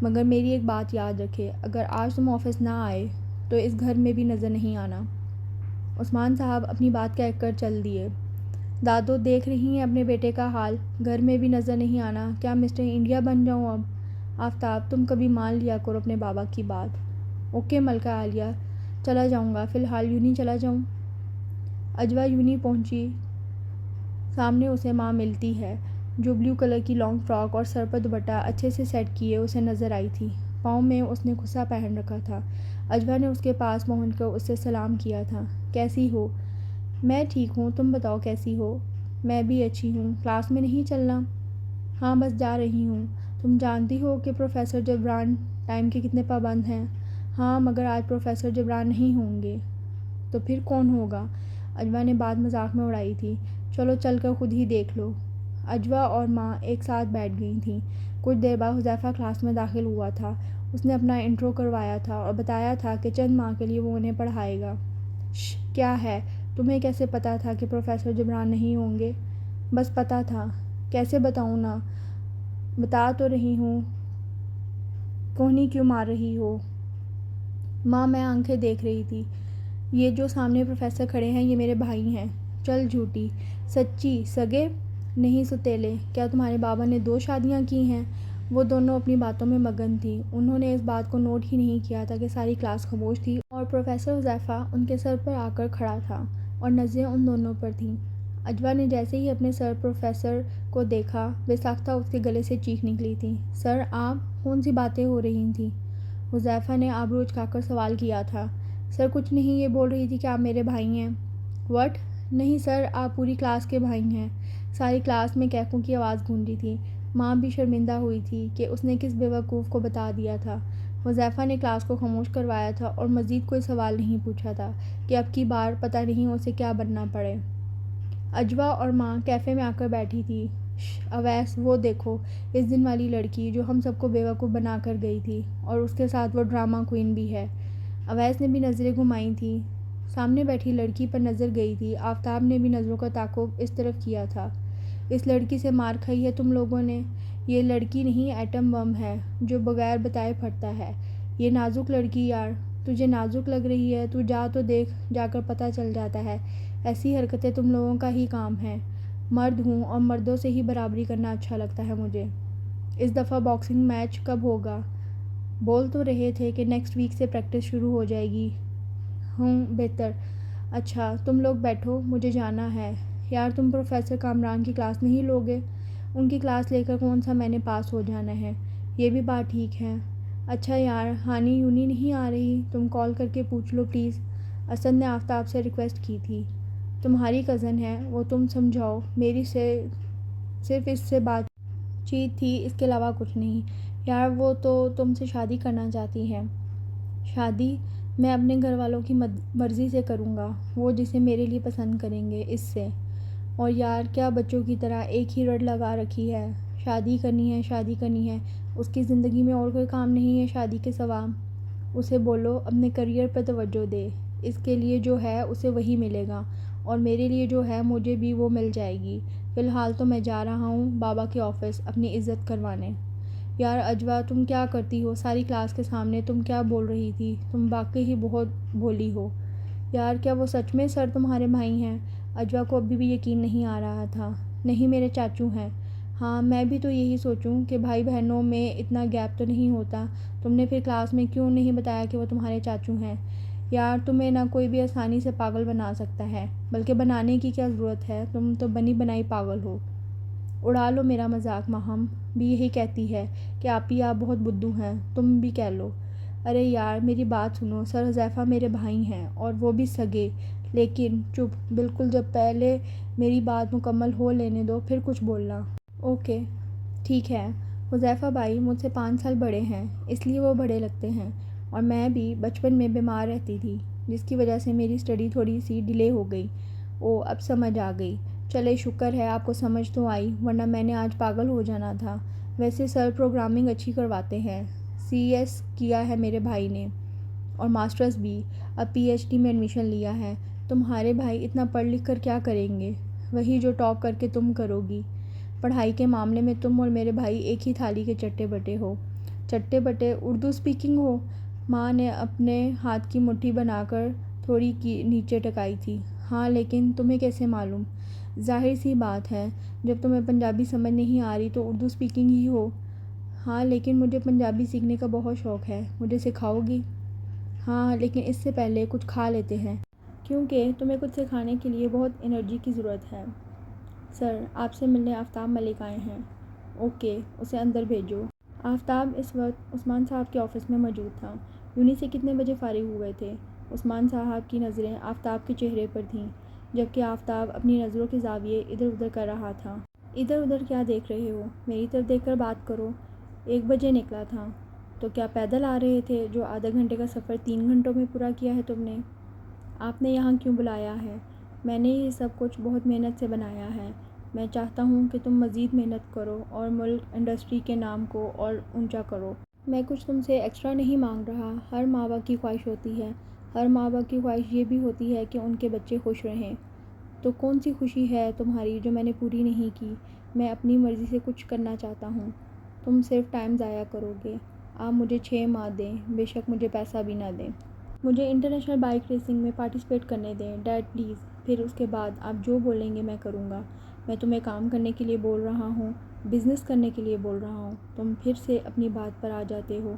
[SPEAKER 1] مگر میری ایک بات یاد رکھے، اگر آج تم آفس نہ آئے تو اس گھر میں بھی نظر نہیں آنا۔ عثمان صاحب اپنی بات کہہ کر چل دیے۔ دادو دیکھ رہی ہیں اپنے بیٹے کا حال، گھر میں بھی نظر نہیں آنا، کیا مسٹر انڈیا بن جاؤں اب؟ آفتاب، تم کبھی مان لیا کرو اپنے بابا کی بات۔ اوکے ملکہ عالیہ، چلا جاؤں گا، فی الحال یونی چلا جاؤں؟ اجوا یونی پہنچی۔ سامنے اسے ماں ملتی ہے، جو بلیو کلر کی لانگ فراک اور سر پر دوپٹہ اچھے سے سیٹ کیے اسے نظر آئی تھی۔ پاؤں میں اس نے کھسا پہن رکھا تھا۔ اجوا نے اس کے پاس پہنچ کر اس سے سلام کیا تھا۔ کیسی ہو؟ میں ٹھیک ہوں، تم بتاؤ کیسی ہو؟ میں بھی اچھی ہوں۔ کلاس میں نہیں چلنا؟ ہاں بس جا رہی ہوں۔ تم جانتی ہو کہ پروفیسر جبران ٹائم کے کتنے پابند ہیں؟ ہاں مگر آج پروفیسر جبران نہیں ہوں گے۔ تو پھر کون ہوگا؟ اجوا نے بات مذاق میں اڑائی تھی۔ چلو چل کر خود ہی دیکھ لو۔ اجوا اور ماں ایک ساتھ بیٹھ گئی تھیں۔ کچھ دیر بعد حذیفہ کلاس میں داخل ہوا تھا۔ اس نے اپنا انٹرو کروایا تھا اور بتایا تھا کہ چند ماہ کے لیے وہ انہیں پڑھائے گا۔ کیا ہے؟ تمہیں کیسے پتہ تھا کہ پروفیسر جبران نہیں ہوں گے؟ بس پتہ تھا۔ کیسے بتاؤں نا؟ بتا تو رہی ہوں، کوہنی کیوں مار رہی ہو؟ ماں میں آنکھیں دیکھ رہی تھی۔ یہ جو سامنے پروفیسر کھڑے ہیں یہ میرے بھائی ہیں۔ چل جھوٹی، سچی سگے؟ نہیں ستیلے، کیا تمہارے بابا نے 2 شادیاں کی ہیں؟ وہ دونوں اپنی باتوں میں مگن تھیں، انہوں نے اس بات کو نوٹ ہی نہیں کیا تھا کہ ساری کلاس خاموش تھی اور پروفیسر حذیفہ ان کے سر پر آ کر کھڑا تھا اور نظریں ان دونوں پر تھیں۔ اجوا نے جیسے ہی اپنے سر پروفیسر کو دیکھا، بے ساختہ اس کے گلے سے چیخ نکلی تھی۔ سر آپ، کون سی باتیں ہو رہی تھیں؟ حذیفہ نے آبرو اچکا کر سوال کیا تھا۔ سر کچھ نہیں، یہ بول رہی تھی کہ آپ میرے بھائی ہیں۔ وٹ؟ نہیں سر، آپ پوری کلاس کے بھائی ہیں۔ ساری کلاس میں کہکوں کی آواز گونجی تھی۔ ماں بھی شرمندہ ہوئی تھی کہ اس نے کس بے وقوف کو بتا دیا تھا۔ حذیفہ نے کلاس کو خاموش کروایا تھا اور مزید کوئی سوال نہیں پوچھا تھا کہ اب کی بار پتہ نہیں اسے کیا بننا پڑے۔ اجوا اور ماں کیفے میں آ کر بیٹھی تھی۔ اویس، وہ دیکھو، اس دن والی لڑکی جو ہم سب کو بے وقوف بنا کر گئی تھی، اور اس کے ساتھ وہ ڈرامہ کوئین بھی ہے۔ اویس نے بھی نظریں گھمائی تھیں۔ سامنے بیٹھی لڑکی پر نظر گئی تھی۔ آفتاب نے بھی نظروں کا تعاقب اس طرف کیا تھا۔ اس لڑکی سے مار کھائی ہے تم لوگوں نے؟ یہ لڑکی نہیں، ایٹم بم ہے جو بغیر بتائے پھٹتا ہے۔ یہ نازک لڑکی یار، تجھے نازک لگ رہی ہے؟ تو جا تو دیکھ، جا کر پتہ چل جاتا ہے۔ ایسی حرکتیں تم لوگوں کا ہی کام ہے۔ مرد ہوں اور مردوں سے ہی برابری کرنا اچھا لگتا ہے مجھے۔ اس دفعہ باکسنگ میچ کب ہوگا؟ بول تو رہے تھے کہ نیکسٹ ویک سے پریکٹس شروع ہو جائے گی۔ بہتر۔ اچھا تم لوگ بیٹھو، مجھے جانا ہے۔ یار تم پروفیسر کامران کی کلاس نہیں لوگے؟ ان کی کلاس لے کر کون سا میں نے پاس ہو جانا ہے؟ یہ بھی بات ٹھیک ہے۔ اچھا یار، ہانی یونی نہیں آ رہی؟ تم کال کر کے پوچھ لو پلیز۔ اسد نے آفتاب سے ریکویسٹ کی تھی۔ تمہاری کزن ہے وہ، تم سمجھاؤ، میری صرف اس سے بات چیت تھی، اس کے علاوہ کچھ نہیں۔ یار وہ تو تم سے شادی کرنا چاہتی ہے۔ شادی؟ میں اپنے گھر والوں کی مرضی سے کروں گا، وہ جسے میرے لیے پسند کریں گے اس سے۔ اور یار کیا بچوں کی طرح ایک ہی رٹ لگا رکھی ہے، شادی کرنی ہے شادی کرنی ہے؟ اس کی زندگی میں اور کوئی کام نہیں ہے شادی کے سوا؟ اسے بولو اپنے کریئر پر توجہ دے، اس کے لیے جو ہے اسے وہی ملے گا، اور میرے لیے جو ہے مجھے بھی وہ مل جائے گی۔ فی الحال تو میں جا رہا ہوں بابا کے آفس اپنی عزت کروانے۔ یار اجوا تم کیا کرتی ہو؟ ساری کلاس کے سامنے تم کیا بول رہی تھی؟ تم واقعی ہی بہت بھولی ہو۔ یار کیا وہ سچ میں سر تمہارے بھائی ہیں؟ اجوا کو ابھی بھی یقین نہیں آ رہا تھا۔ نہیں میرے چاچو ہیں۔ ہاں میں بھی تو یہی سوچوں کہ بھائی بہنوں میں اتنا گیپ تو نہیں ہوتا، تم نے پھر کلاس میں کیوں نہیں بتایا کہ وہ تمہارے چاچو ہیں؟ یار تمہیں نہ کوئی بھی آسانی سے پاگل بنا سکتا ہے، بلکہ بنانے کی کیا ضرورت ہے، تم تو بنی بنائی پاگل ہو۔ اڑا لو میرا مذاق، ماہم بھی یہی کہتی ہے کہ آپ بہت بدھو ہیں، تم بھی کہہ لو۔ ارے یار میری بات سنو، سر حذیفہ میرے بھائی ہیں اور وہ بھی سگے، لیکن چپ بالکل، جب پہلے میری بات مکمل ہو لینے دو پھر کچھ بولنا۔ اوکے ٹھیک ہے، حذیفہ بھائی مجھ سے 5 سال بڑے ہیں، اس لیے وہ بڑے لگتے ہیں، اور میں بھی بچپن میں بیمار رہتی تھی جس کی وجہ سے میری اسٹڈی تھوڑی سی ڈیلے ہو گئی۔ اب سمجھ آ گئی۔ چلے شکر ہے آپ کو سمجھ تو آئی، ورنہ میں نے آج پاگل ہو جانا تھا۔ ویسے سر پروگرامنگ اچھی کرواتے ہیں، CS کیا ہے میرے بھائی نے، اور ماسٹرز بھی، اب PhD میں ایڈمیشن لیا ہے۔ تمہارے بھائی اتنا پڑھ لکھ کر کیا کریں گے؟ وہی جو ٹاپ کر کے تم کرو گی۔ پڑھائی کے معاملے میں تم اور میرے بھائی ایک ہی تھالی کے چٹے بٹے ہو۔ چٹے بٹے اردو اسپیکنگ ہو؟ ماں نے اپنے ہاتھ کی مٹھی بنا کر تھوڑی کی نیچے ٹکائی تھی۔ ہاں لیکن تمہیں کیسے معلوم؟ ظاہر سی بات ہے، جب تمہیں پنجابی سمجھ نہیں آ رہی تو اردو اسپیکنگ ہی ہو۔ ہاں لیکن مجھے پنجابی سیکھنے کا بہت شوق ہے، مجھے سکھاؤ گی؟ ہاں لیکن اس سے پہلے کچھ کھا لیتے ہیں، کیونکہ تمہیں کچھ سکھانے کے لیے بہت انرجی کی ضرورت ہے۔ سر آپ سے ملنے آفتاب ملک آئے ہیں۔ اوکے اسے اندر بھیجو۔ آفتاب اس وقت عثمان صاحب کے آفس میں موجود تھا۔ یونی سے کتنے بجے فارغ ہوئے تھے؟ عثمان صاحب کی نظریں آفتاب کے چہرے پر تھیں، جبکہ آفتاب اپنی نظروں کے زاویے ادھر ادھر کر رہا تھا۔ ادھر ادھر کیا دیکھ رہے ہو؟ میری طرف دیکھ کر بات کرو۔ 1 بجے نکلا تھا۔ تو کیا پیدل آ رہے تھے؟ جو آدھا گھنٹے کا سفر 3 گھنٹوں میں پورا کیا ہے تم نے؟ آپ نے یہاں کیوں بلایا ہے؟ میں نے یہ سب کچھ بہت محنت سے بنایا ہے۔ میں چاہتا ہوں کہ تم مزید محنت کرو اور ملک انڈسٹری کے نام کو اور اونچا کرو۔ میں کچھ تم سے ایکسٹرا نہیں مانگ رہا۔ ہر ماں باپ کی خواہش ہوتی ہے، ہر ماں باپ کی خواہش یہ بھی ہوتی ہے کہ ان کے بچے خوش رہیں۔ تو کون سی خوشی ہے تمہاری جو میں نے پوری نہیں کی؟ میں اپنی مرضی سے کچھ کرنا چاہتا ہوں، تم صرف ٹائم ضائع کرو گے۔ آپ مجھے 6 ماہ دیں، بے شک مجھے پیسہ بھی نہ دیں۔ مجھے انٹرنیشنل بائیک ریسنگ میں پارٹیسپیٹ کرنے دیں ڈیڈ پلیز، پھر اس کے بعد آپ جو بولیں گے میں کروں گا۔ میں تمہیں کام کرنے کے لیے بول رہا ہوں، بزنس کرنے کے لیے بول رہا ہوں، تم پھر سے اپنی بات پر آ جاتے ہو۔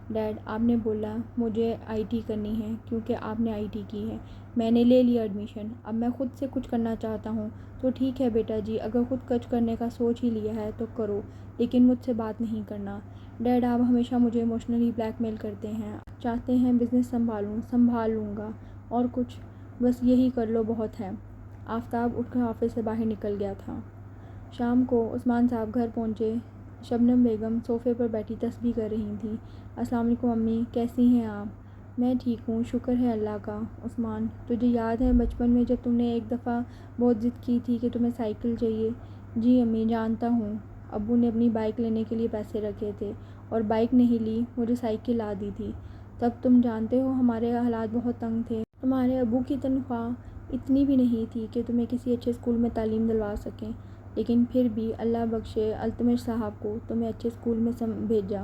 [SPEAKER 1] ڈیڈ آپ نے بولا مجھے IT کرنی ہے کیونکہ آپ نے IT کی ہے، میں نے لے لیا ایڈمیشن، اب میں خود سے کچھ کرنا چاہتا ہوں۔ تو ٹھیک ہے بیٹا جی، اگر خود کچھ کرنے کا سوچ ہی لیا ہے تو کرو، لیکن مجھ سے بات نہیں کرنا۔ ڈیڈ آپ ہمیشہ مجھے ایموشنلی بلیک میل کرتے ہیں، چاہتے ہیں بزنس سنبھال لوں گا اور کچھ، بس یہی کر لو بہت ہے۔ آفتاب اٹھ کر آفس سے باہر نکل گیا تھا۔ شام کو عثمان صاحب گھر پہنچے۔ شبنم بیگم صوفے پر بیٹھی تسبیح کر رہی تھیں۔ السلام علیکم امی، کیسی ہیں آپ؟ میں ٹھیک ہوں، شکر ہے اللہ کا۔ عثمان تجھے یاد ہے بچپن میں جب تم نے ایک دفعہ بہت ضد کی تھی کہ تمہیں سائیکل چاہیے؟ جی امی جانتا ہوں، ابو نے اپنی بائک لینے کے لیے پیسے رکھے تھے اور بائک نہیں لی، مجھے سائیکل لا دی تھی۔ تب تم جانتے ہو ہمارے حالات بہت تنگ تھے، تمہارے ابو کی تنخواہ اتنی بھی نہیں تھی کہ تمہیں کسی اچھے اسکول میں تعلیم دلوا سکیں، لیکن پھر بھی اللہ بخشے التمش صاحب کو تمہیں اچھے اسکول میں بھیجا،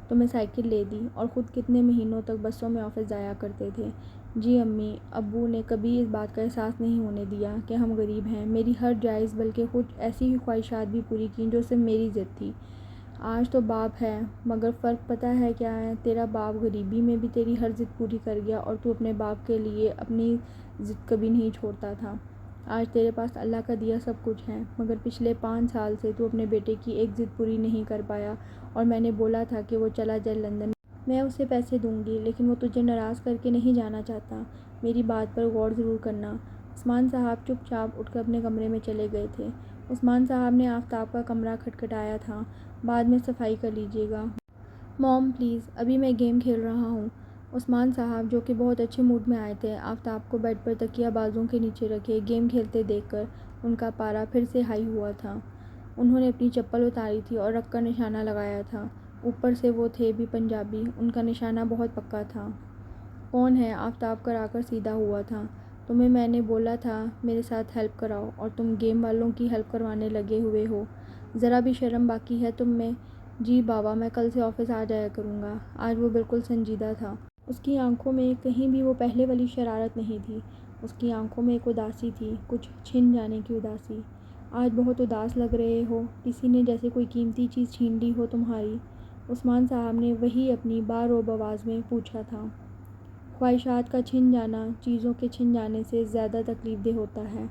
[SPEAKER 1] تمہیں سائیکل لے دی، اور خود کتنے مہینوں تک بسوں میں آفس جایا کرتے تھے۔ جی امی، ابو نے کبھی اس بات کا احساس نہیں ہونے دیا کہ ہم غریب ہیں، میری ہر جائز بلکہ کچھ ایسی ہی خواہشات بھی پوری کیں جو صرف میری ضد تھی۔ آج تو باپ ہے، مگر فرق پتہ ہے کیا ہے؟ تیرا باپ غریبی میں بھی تیری ہر ضد پوری کر گیا اور تو اپنے باپ کے لیے اپنی ضد کبھی نہیں چھوڑتا تھا۔ آج تیرے پاس اللہ کا دیا سب کچھ ہے، مگر پچھلے 5 سال سے تو اپنے بیٹے کی ایک ضد پوری نہیں کر پایا، اور میں نے بولا تھا کہ وہ چلا جائے لندن، میں اسے پیسے دوں گی، لیکن وہ تجھے ناراض کر کے نہیں جانا چاہتا۔ میری بات پر غور ضرور کرنا۔ عثمان صاحب چپ چاپ اٹھ کر اپنے کمرے میں چلے گئے تھے۔ عثمان صاحب نے آفتاب کا کمرہ کھٹکھٹایا تھا۔ بعد میں صفائی کر لیجیے گا موم پلیز، ابھی میں گیم کھیل رہا ہوں۔ عثمان صاحب جو کہ بہت اچھے موڈ میں آئے تھے، آفتاب کو بیڈ پر تکیہ بازوؤں کے نیچے رکھے گیم کھیلتے دیکھ کر ان کا پارا پھر سے ہائی ہوا تھا۔ انہوں نے اپنی چپل اتاری تھی اور رکھ کر نشانہ لگایا تھا، اوپر سے وہ تھے بھی پنجابی، ان کا نشانہ بہت پکا تھا۔ کون ہے؟ آفتاب کرا کر سیدھا ہوا تھا۔ تمہیں میں نے بولا تھا میرے ساتھ ہیلپ کراؤ اور تم گیم والوں کی ہیلپ کروانے لگے ہوئے ہو، ذرا بھی شرم باقی ہے تم میں؟ جی بابا، میں کل سے آفس آ جایا کروں گا۔ آج وہ بالکل سنجیدہ تھا، اس کی آنکھوں میں کہیں بھی وہ پہلے والی شرارت نہیں تھی، اس کی آنکھوں میں ایک اداسی تھی، کچھ چھن جانے کی اداسی۔ آج بہت اداس لگ رہے ہو، کسی نے جیسے کوئی قیمتی چیز چھین لی ہو تمہاری۔ عثمان صاحب نے وہی اپنی باروب آواز میں پوچھا تھا۔ خواہشات کا چھن جانا چیزوں کے چھن جانے سے زیادہ تکلیف دہ ہوتا ہے،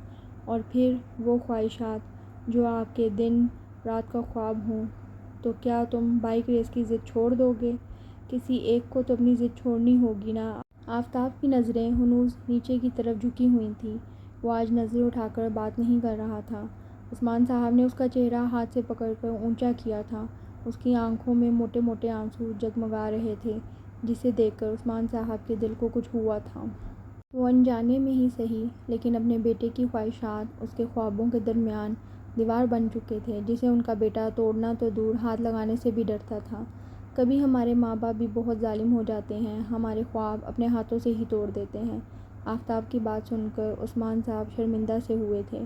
[SPEAKER 1] اور پھر وہ خواہشات جو آپ کے دن رات کا خواب ہوں، تو کیا تم بائک ریس کی ضد چھوڑ دو گے؟ کسی ایک کو تو اپنی ضد چھوڑنی ہوگی نا۔ آفتاب کی نظریں ہنوز نیچے کی طرف جھکی ہوئی تھیں۔ وہ آج نظریں اٹھا کر بات نہیں کر رہا تھا۔ عثمان صاحب نے اس کا چہرہ ہاتھ سے پکڑ کر اونچا کیا تھا۔ اس کی آنکھوں میں موٹے موٹے آنسو جگمگا رہے تھے، جسے دیکھ کر عثمان صاحب کے دل کو کچھ ہوا تھا۔ وہ انجانے میں ہی صحیح، لیکن اپنے بیٹے کی خواہشات اس کے خوابوں کے درمیان دیوار بن چکے تھے، جسے ان کا بیٹا توڑنا تو دور ہاتھ لگانے سے بھی ڈرتا تھا۔ کبھی ہمارے ماں باپ بھی بہت ظالم ہو جاتے ہیں، ہمارے خواب اپنے ہاتھوں سے ہی توڑ دیتے ہیں۔ آفتاب کی بات سن کر عثمان صاحب شرمندہ سے ہوئے تھے۔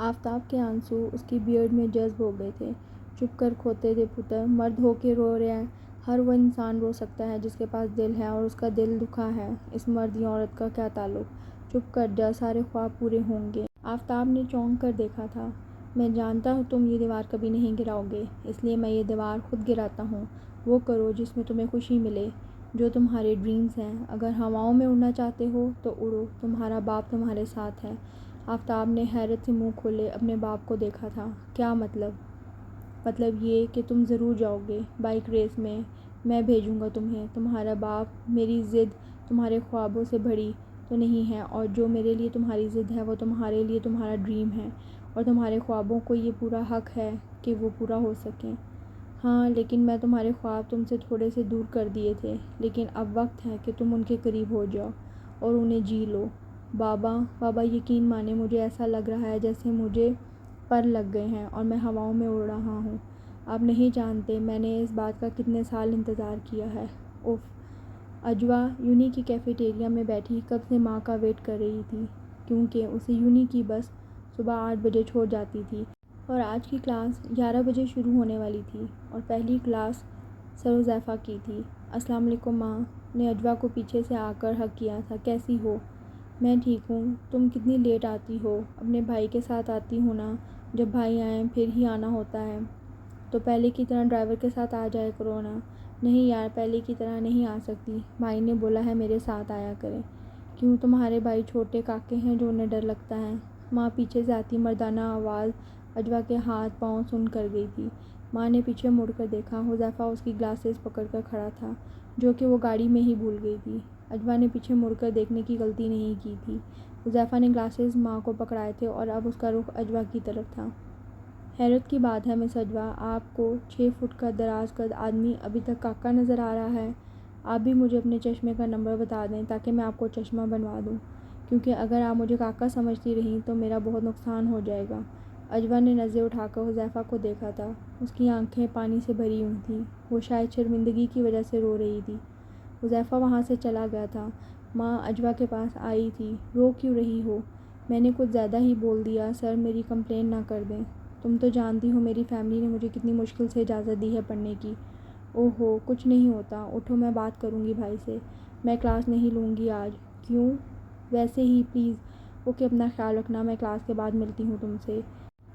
[SPEAKER 1] آفتاب کے آنسو اس کی بیئرڈ میں جذب ہو گئے تھے۔ چپ کر کھوتے دے پتر، مرد ہو کے رو رہے ہیں۔ ہر وہ انسان رو سکتا ہے جس کے پاس دل ہے اور اس کا دل دکھا ہے، اس مرد یا عورت کا کیا تعلق؟ چپ کر جا، سارے خواب پورے ہوں گے۔ آفتاب نے چونک کر دیکھا تھا۔ میں جانتا ہوں تم یہ دیوار کبھی نہیں گراؤ گے، اس لیے میں یہ دیوار خود گراتا ہوں۔ وہ کرو جس میں تمہیں خوشی ملے، جو تمہارے ڈریمز ہیں۔ اگر ہواؤں میں اڑنا چاہتے ہو تو اڑو، تمہارا باپ تمہارے ساتھ ہے۔ آفتاب نے حیرت سے منہ کھولے اپنے باپ کو دیکھا تھا۔ کیا مطلب؟ مطلب یہ کہ تم ضرور جاؤ گے بائک ریس میں بھیجوں گا تمہیں۔ تمہارا باپ، میری ضد تمہارے خوابوں سے بڑی تو نہیں ہے، اور جو میرے لیے تمہاری ضد ہے وہ تمہارے لیے تمہارا ڈریم ہے، اور تمہارے خوابوں کو یہ پورا حق ہے کہ وہ پورا ہو سکیں۔ ہاں، لیکن میں تمہارے خواب تم سے تھوڑے سے دور کر دیے تھے، لیکن اب وقت ہے کہ تم ان کے قریب ہو جاؤ اور انہیں جی لو۔ بابا یقین مانیں، مجھے ایسا لگ رہا ہے جیسے مجھے پر لگ گئے ہیں اور میں ہواؤں میں اڑ رہا ہوں۔ آپ نہیں جانتے میں نے اس بات کا کتنے سال انتظار کیا ہے۔ اف۔ اجوا یونی کی کیفیٹیریا میں بیٹھی کب سے ماں کا ویٹ کر رہی تھی، کیونکہ اسے یونی کی بس صبح 8 بجے چھوڑ جاتی تھی، اور آج کی کلاس 11 بجے شروع ہونے والی تھی، اور پہلی کلاس سر حذیفہ کی تھی۔ السلام علیکم ماں، نے اجوا کو پیچھے سے آ کر ہگ کیا تھا۔ کیسی ہو؟ میں ٹھیک ہوں۔ تم کتنی لیٹ آتی ہو؟ اپنے بھائی کے ساتھ آتی ہو نا، جب بھائی آئیں پھر ہی آنا ہوتا ہے، تو پہلے کی طرح ڈرائیور کے ساتھ آ جائے کرو نا۔ نہیں یار، پہلے کی طرح نہیں آ سکتی، بھائی نے بولا ہے میرے ساتھ آیا کریں۔ کیوں، تمہارے بھائی چھوٹے کاکے ہیں جو انہیں ڈر لگتا ہے؟ ماں پیچھے سے آتی مردانہ آواز اجوا کے ہاتھ پاؤں سن کر گئی تھی۔ ماں نے پیچھے مڑ کر دیکھا، حذیفہ اس کی گلاسز پکڑ کر کھڑا تھا، جو کہ وہ گاڑی میں ہی بھول گئی تھی۔ اجوا نے پیچھے مڑ کر دیکھنے کی غلطی نہیں کی تھی۔ حذیفہ نے گلاسز ماں کو پکڑائے تھے اور اب اس کا رخ اجوا کی طرف تھا۔ حیرت کی بات ہے مس اجوا، آپ کو 6 فٹ کا دراز قد آدمی ابھی تک کاکا نظر آ رہا ہے۔ آپ بھی مجھے اپنے چشمے کا نمبر بتا دیں تاکہ میں آپ کو چشمہ بنوا دوں، کیونکہ اگر آپ مجھے کاکا سمجھتی رہیں تو میرا بہت نقصان ہو جائے گا۔ اجوا نے نظریں اٹھا کر حذیفہ کو دیکھا تھا۔ اس کی آنکھیں پانی سے بھری ہوئی تھیں، وہ شاید شرمندگی کی وجہ سے رو رہی تھی۔ حذیفہ وہاں سے چلا گیا تھا۔ ماں اجوا کے پاس آئی تھی۔ رو کیوں رہی ہو؟ میں نے کچھ زیادہ ہی بول دیا سر، میری کمپلین نہ کر دیں۔ تم تو جانتی ہو میری فیملی نے مجھے کتنی مشکل سے اجازت دی ہے پڑھنے کی۔ اوہو، کچھ نہیں ہوتا، اٹھو میں بات کروں گی بھائی سے۔ میں کلاس نہیں لوں گی آج۔ کیوں؟ ویسے ہی پلیز۔ اوکے، اپنا خیال رکھنا، میں کلاس کے بعد ملتی ہوں تم سے۔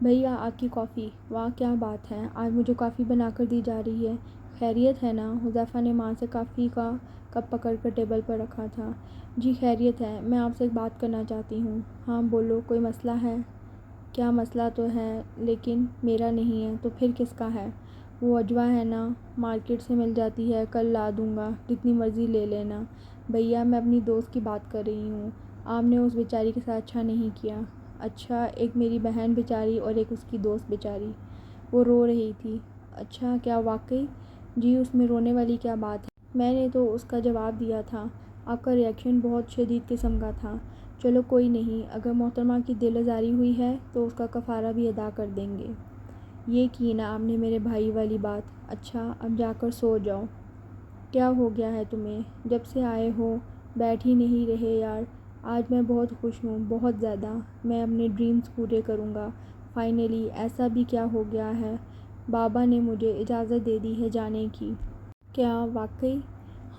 [SPEAKER 1] بھیا آپ کی کافی۔ واہ کیا بات ہے، آج مجھے کافی بنا کر دی جا رہی ہے۔ خیریت ہے نا؟ حذیفہ نے ماں سے کافی کا کپ پکڑ کر ٹیبل پر رکھا تھا۔ جی خیریت ہے، میں آپ سے ایک بات کرنا چاہتی ہوں۔ ہاں بولو، کوئی مسئلہ ہے؟ کیا مسئلہ تو ہے، لیکن میرا نہیں ہے تو پھر کس کا ہے؟ وہ اجوا ہے نا، مارکیٹ سے مل جاتی ہے، کل لا دوں گا، جتنی مرضی لے لینا۔ بھیا میں اپنی دوست کی بات کر رہی ہوں، آپ نے اس بیچاری کے ساتھ اچھا نہیں کیا۔ اچھا، ایک میری بہن بیچاری اور ایک اس کی دوست بیچاری، وہ رو رہی تھی۔ اچھا، کیا واقعی؟ جی اس میں رونے والی کیا بات ہے؟ میں نے تو اس کا جواب دیا تھا، آپ کا ریئیکشن بہت شدید قسم کا تھا۔ چلو کوئی نہیں، اگر محترمہ کی دل آزاری ہوئی ہے تو اس کا کفارہ بھی ادا کر دیں گے۔ یہ کی نا آپ نے میرے بھائی والی بات۔ اچھا اب جا کر سو جاؤ۔ کیا ہو گیا ہے تمہیں؟ جب سے آئے ہو بیٹھ ہی نہیں رہے یار۔ آج میں بہت خوش ہوں، بہت زیادہ۔ میں اپنے ڈریمز پورے کروں گا فائنلی۔ ایسا بھی کیا ہو گیا ہے؟ بابا نے مجھے اجازت دے دی ہے جانے کی۔ کیا واقعی؟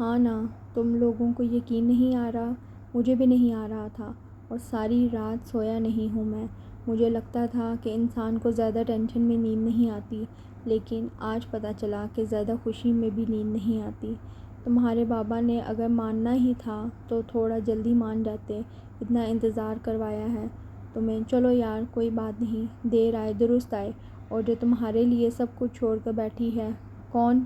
[SPEAKER 1] ہاں نا، تم لوگوں کو یقین نہیں آ رہا؟ مجھے بھی نہیں آ رہا تھا، اور ساری رات سویا نہیں ہوں میں۔ مجھے لگتا تھا کہ انسان کو زیادہ ٹینشن میں نیند نہیں آتی، لیکن آج پتہ چلا کہ زیادہ خوشی میں بھی نیند نہیں آتی۔ تمہارے بابا نے اگر ماننا ہی تھا تو تھوڑا جلدی مان جاتے، اتنا انتظار کروایا ہے تمہیں۔ چلو یار کوئی بات نہیں، دیر آئے درست آئے۔ اور جو تمہارے لیے سب کچھ چھوڑ کر بیٹھی ہے، کون؟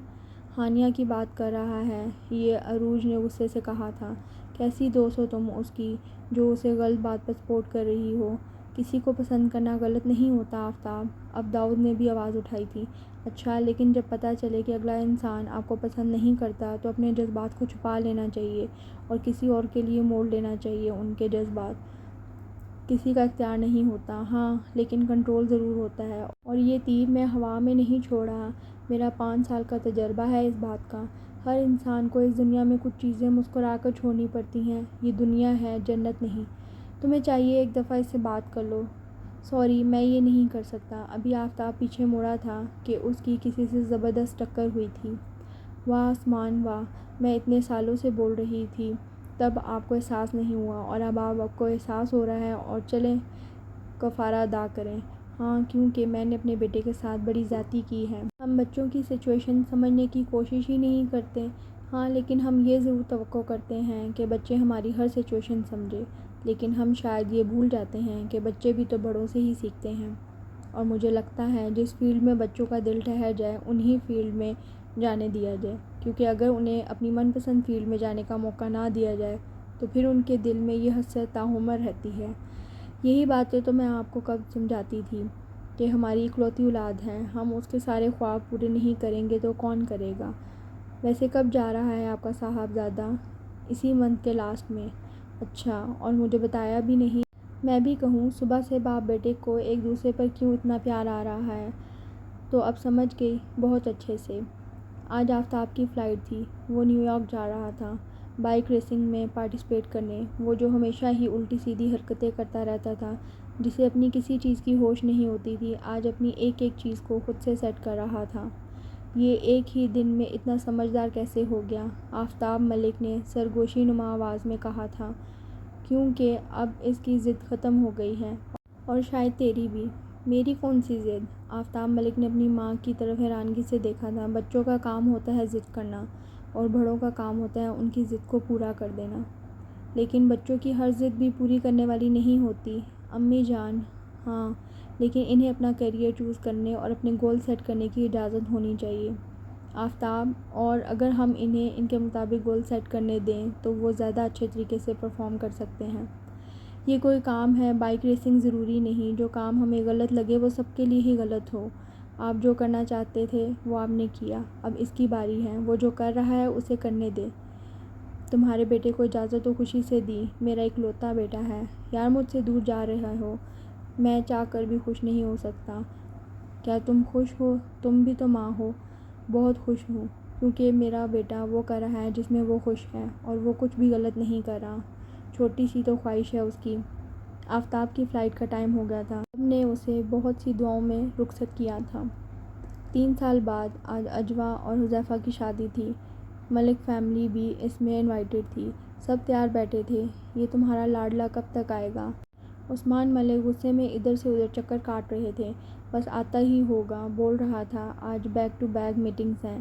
[SPEAKER 1] ہانیہ کی بات کر رہا ہے یہ، عروج نے غصے سے کہا تھا۔ کیسی دوست ہو تم اس کی جو اسے غلط بات پر سپورٹ کر رہی ہو؟ کسی کو پسند کرنا غلط نہیں ہوتا آفتاب۔ اب داؤد نے بھی آواز اٹھائی تھی۔ اچھا، لیکن جب پتہ چلے کہ اگلا انسان آپ کو پسند نہیں کرتا تو اپنے جذبات کو چھپا لینا چاہیے اور کسی اور کے لیے موڑ لینا چاہیے۔ ان کے جذبات کسی کا اختیار نہیں ہوتا، ہاں لیکن کنٹرول ضرور ہوتا ہے، اور یہ تیر میں ہوا میں نہیں چھوڑا۔ میرا 5 سال کا تجربہ ہے اس بات کا۔ ہر انسان کو اس دنیا میں کچھ چیزیں مسکرا کر چھوڑنی پڑتی ہیں۔ یہ دنیا ہے، جنت نہیں۔ تمہیں چاہیے ایک دفعہ اس سے بات کر لو۔ سوری، میں یہ نہیں کر سکتا۔ ابھی آفتاب پیچھے مڑا تھا کہ اس کی کسی سے زبردست ٹکر ہوئی تھی۔ واہ آسمان واہ، میں اتنے سالوں سے بول رہی تھی، تب آپ کو احساس نہیں ہوا، اور اب آپ کو احساس ہو رہا ہے، اور چلیں کفارہ ادا کریں۔ ہاں، کیونکہ میں نے اپنے بیٹے کے ساتھ بڑی زیادتی کی ہے۔ ہم بچوں کی سچویشن سمجھنے کی کوشش ہی نہیں کرتے۔ ہاں، لیکن ہم یہ ضرور توقع کرتے ہیں کہ بچے ہماری ہر سچویشن سمجھیں، لیکن ہم شاید یہ بھول جاتے ہیں کہ بچے بھی تو بڑوں سے ہی سیکھتے ہیں۔ اور مجھے لگتا ہے جس فیلڈ میں بچوں کا دل ٹھہر جائے انہی فیلڈ میں جانے دیا جائے، کیونکہ اگر انہیں اپنی من پسند فیلڈ میں جانے کا موقع نہ دیا جائے تو پھر ان کے دل میں یہ حسرت تاعمر رہتی ہے۔ یہی باتیں تو میں آپ کو کب سمجھاتی تھی کہ ہماری اکلوتی اولاد ہے، ہم اس کے سارے خواب پورے نہیں کریں گے تو کون کرے گا؟ ویسے کب جا رہا ہے آپ کا صاحبزادہ؟ اسی منتھ کے لاسٹ میں۔ اچھا، اور مجھے بتایا بھی نہیں؟ میں بھی کہوں، صبح سے باپ بیٹے کو ایک دوسرے پر کیوں اتنا پیار آ رہا ہے؟ تو اب سمجھ گئی، بہت اچھے سے۔ آج آفتاب کی فلائٹ تھی، وہ نیو یارک جا رہا تھا بائیک ریسنگ میں پارٹیسپیٹ کرنے۔ وہ جو ہمیشہ ہی الٹی سیدھی حرکتیں کرتا رہتا تھا، جسے اپنی کسی چیز کی ہوش نہیں ہوتی تھی، آج اپنی ایک ایک چیز کو خود سے سیٹ کر رہا تھا۔ یہ ایک ہی دن میں اتنا سمجھدار کیسے ہو گیا؟ آفتاب ملک نے سرگوشی نما آواز میں کہا تھا، کیونکہ اب اس کی ضد ختم ہو گئی ہے، اور شاید تیری بھی۔ میری کون سی ضد؟ آفتاب ملک نے اپنی ماں کی طرف حیرانگی سے دیکھا تھا۔ بچوں کا کام ہوتا ہے ضد کرنا، اور بڑوں کا کام ہوتا ہے ان کی ضد کو پورا کر دینا۔ لیکن بچوں کی ہر ضد بھی پوری کرنے والی نہیں ہوتی امی جان۔ ہاں، لیکن انہیں اپنا کیریئر چوز کرنے اور اپنے گول سیٹ کرنے کی اجازت ہونی چاہیے آفتاب، اور اگر ہم انہیں ان کے مطابق گول سیٹ کرنے دیں تو وہ زیادہ اچھے طریقے سے پرفارم کر سکتے ہیں۔ یہ کوئی کام ہے، بائیک ریسنگ ضروری نہیں جو کام ہمیں غلط لگے وہ سب کے لیے ہی غلط ہو۔ آپ جو کرنا چاہتے تھے وہ آپ نے کیا، اب اس کی باری ہے، وہ جو کر رہا ہے اسے کرنے دے۔ تمہارے بیٹے کو اجازت تو خوشی سے دی، میرا اکلوتا بیٹا ہے۔ یار مجھ سے دور جا رہے ہو، میں چاہ کر بھی خوش نہیں ہو سکتا۔ کیا تم خوش ہو؟ تم بھی تو ماں ہو۔ بہت خوش ہوں، کیونکہ میرا بیٹا وہ کر رہا ہے جس میں وہ خوش ہے، اور وہ کچھ بھی غلط نہیں کر رہا۔ چھوٹی سی تو خواہش ہے اس کی۔ آفتاب کی فلائٹ کا ٹائم ہو گیا تھا، سب نے اسے بہت سی دعاؤں میں رخصت کیا تھا۔ 3 سال بعد آج اجوا اور حذیفہ کی شادی تھی۔ ملک فیملی بھی اس میں انوائٹڈ تھی، سب تیار بیٹھے تھے۔ یہ تمہارا لاڈلا کب تک آئے گا؟ عثمان ملک غصے میں ادھر سے ادھر چکر کاٹ رہے تھے۔ بس آتا ہی ہوگا، بول رہا تھا آج بیک ٹو بیک میٹنگز ہیں۔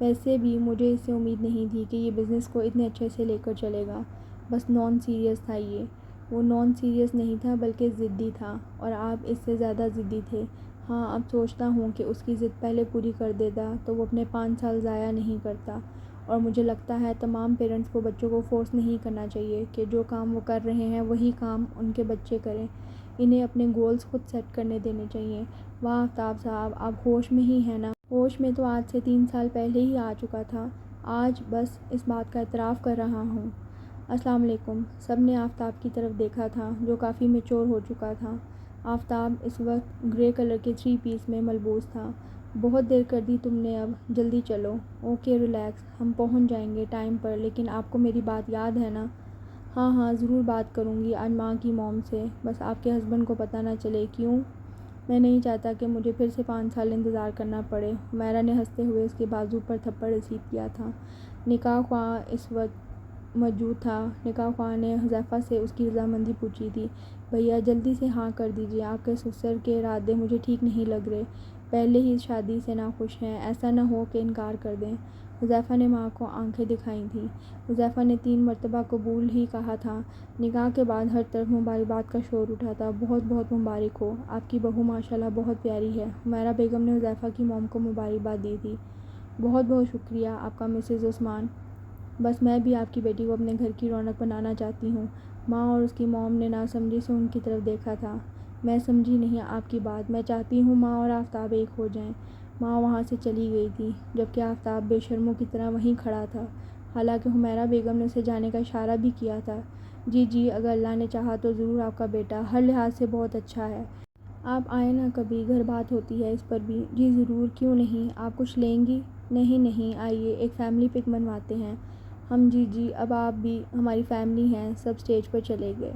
[SPEAKER 1] ویسے بھی مجھے اس سے امید نہیں تھی کہ یہ بزنس کو اتنے اچھے سے لے کر چلے گا، بس نان سیریس تھا یہ۔ وہ نان سیریس نہیں تھا بلکہ ضدی تھا، اور آپ اس سے زیادہ ضدی تھے۔ ہاں، اب سوچتا ہوں کہ اس کی ضد پہلے پوری کر دیتا تو وہ اپنے 5 سال ضائع نہیں کرتا۔ اور مجھے لگتا ہے تمام پیرنٹس کو بچوں کو فورس نہیں کرنا چاہیے کہ جو کام وہ کر رہے ہیں وہی کام ان کے بچے کریں، انہیں اپنے گولز خود سیٹ کرنے دینے چاہیے۔ واہ آفتاب صاحب، آپ ہوش میں ہی ہیں نا؟ ہوش میں تو آج سے 3 سال پہلے ہی آ چکا تھا، آج بس اس بات کا اعتراف کر رہا ہوں۔ السلام علیکم۔ سب نے آفتاب کی طرف دیکھا تھا جو کافی میچور ہو چکا تھا۔ آفتاب اس وقت گرے کلر کے 3 پیس میں ملبوس تھا۔ بہت دیر کر دی تم نے، اب جلدی چلو۔ اوکے ریلیکس، ہم پہنچ جائیں گے ٹائم پر، لیکن آپ کو میری بات یاد ہے نا؟ ہاں ہاں ضرور بات کروں گی آج ماں کی موم سے، بس آپ کے ہسبینڈ کو پتہ نہ چلے۔ کیوں؟ میں نہیں چاہتا کہ مجھے پھر سے 5 سال انتظار کرنا پڑے۔ حمیرہ نے ہنستے ہوئے اس کے بازو پر تھپڑ رسید کیا تھا۔ نکاح خواہ اس وقت موجود تھا۔ نکاح خواہ نے حذیفہ سے اس کی رضامندی پوچھی تھی۔ بھیا جلدی سے ہاں کر دیجیے، آپ کے سسر کے ارادے مجھے ٹھیک نہیں لگ رہے۔ پہلے ہی شادی سے ناخوش ہیں، ایسا نہ ہو کہ انکار کر دیں۔ حذیفہ نے ماں کو آنکھیں دکھائی تھیں۔ حذیفہ نے 3 مرتبہ قبول ہی کہا تھا۔ نکاح کے بعد ہر طرف مبارکباد کا شور اٹھا تھا۔ بہت بہت مبارک ہو، آپ کی بہو ماشاءاللہ بہت پیاری ہے۔ حمیرہ بیگم نے حذیفہ کی موم کو مبارکباد دی تھی۔ بہت بہت شکریہ آپ کا مسز عثمان، بس میں بھی آپ کی بیٹی کو اپنے گھر کی رونق بنانا چاہتی ہوں۔ ماں اور اس کی موم نے ناسمجھی سے ان کی طرف دیکھا تھا۔ میں سمجھی نہیں آپ کی بات، میں چاہتی ہوں ماں اور آفتاب ایک ہو جائیں۔ ماں وہاں سے چلی گئی تھی، جبکہ آفتاب بے شرموں کی طرح وہیں کھڑا تھا، حالانکہ حمیرہ بیگم نے اسے جانے کا اشارہ بھی کیا تھا۔ جی جی، اگر اللہ نے چاہا تو ضرور، آپ کا بیٹا ہر لحاظ سے بہت اچھا ہے۔ آپ آئیں نا کبھی، گھر بات ہوتی ہے اس پر بھی۔ جی ضرور، کیوں نہیں۔ آپ کچھ لیں گی؟ نہیں نہیں، آئیے ایک فیملی پک منواتے ہیں ہم۔ جی جی، اب آپ بھی ہماری فیملی ہیں۔ سب اسٹیج پر چلے گئے۔